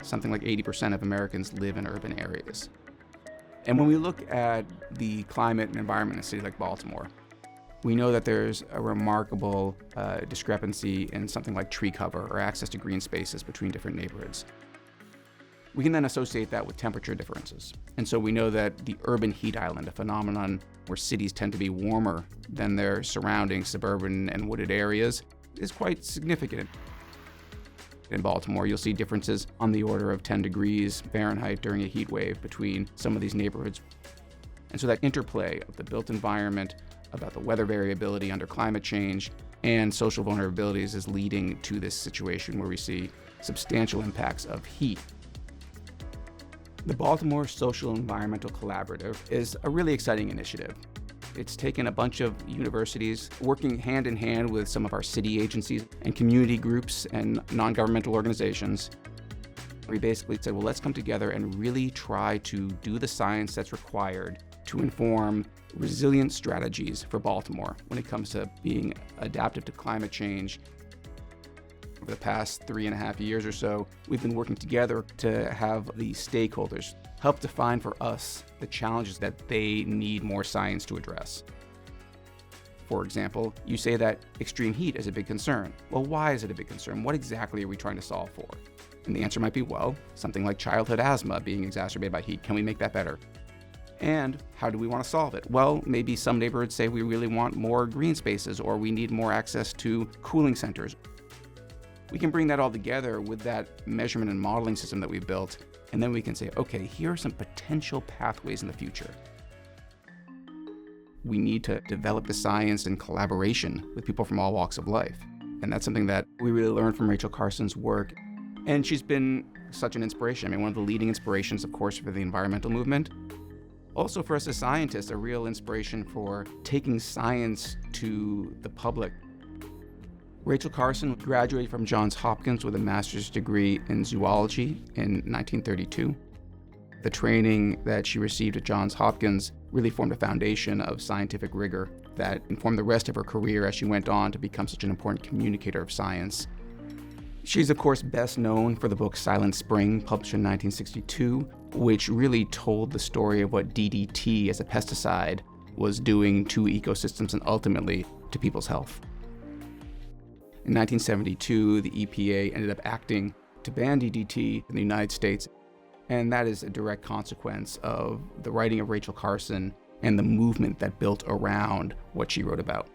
Something like 80% of Americans live in urban areas. And when we look at the climate and environment in a city like Baltimore, we know that there's a remarkable discrepancy in something like tree cover or access to green spaces between different neighborhoods. We can then associate that with temperature differences. And so we know that the urban heat island, a phenomenon where cities tend to be warmer than their surrounding suburban and wooded areas, is quite significant. In Baltimore, you'll see differences on the order of 10 degrees Fahrenheit during a heat wave between some of these neighborhoods. And so that interplay of the built environment, about the weather variability under climate change, and social vulnerabilities is leading to this situation where we see substantial impacts of heat. The Baltimore Social Environmental Collaborative is a really exciting initiative. It's taken a bunch of universities working hand in hand with some of our city agencies and community groups and non-governmental organizations. We basically said, well, let's come together and really try to do the science that's required to inform resilient strategies for Baltimore when it comes to being adaptive to climate change. Over the past 3.5 years or so, we've been working together to have the stakeholders help define for us the challenges that they need more science to address. For example, you say that extreme heat is a big concern. Well, why is it a big concern? What exactly are we trying to solve for? And the answer might be, well, something like childhood asthma being exacerbated by heat. Can we make that better? And how do we want to solve it? Well, maybe some neighborhoods say we really want more green spaces, or we need more access to cooling centers. We can bring that all together with that measurement and modeling system that we've built, and then we can say, okay, here are some potential pathways in the future. We need to develop the science in collaboration with people from all walks of life. And that's something that we really learned from Rachel Carson's work. And she's been such an inspiration. I mean, one of the leading inspirations, of course, for the environmental movement. Also for us as scientists, a real inspiration for taking science to the public. Rachel Carson graduated from Johns Hopkins with a master's degree in zoology in 1932. The training that she received at Johns Hopkins really formed a foundation of scientific rigor that informed the rest of her career as she went on to become such an important communicator of science. She's, of course, best known for the book Silent Spring, published in 1962, which really told the story of what DDT as a pesticide was doing to ecosystems and ultimately to people's health. In 1972, the EPA ended up acting to ban DDT in the United States, and that is a direct consequence of the writing of Rachel Carson and the movement that built around what she wrote about.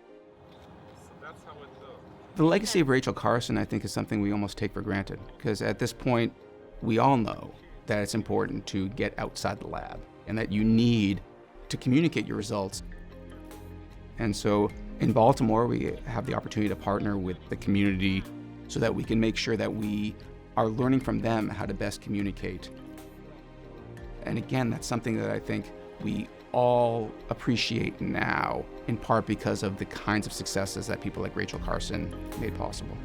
The legacy of Rachel Carson, I think, is something we almost take for granted, because at this point, we all know that it's important to get outside the lab and that you need to communicate your results. And so in Baltimore, we have the opportunity to partner with the community so that we can make sure that we are learning from them how to best communicate. And again, that's something that I think we all appreciate now, in part because of the kinds of successes that people like Rachel Carson made possible.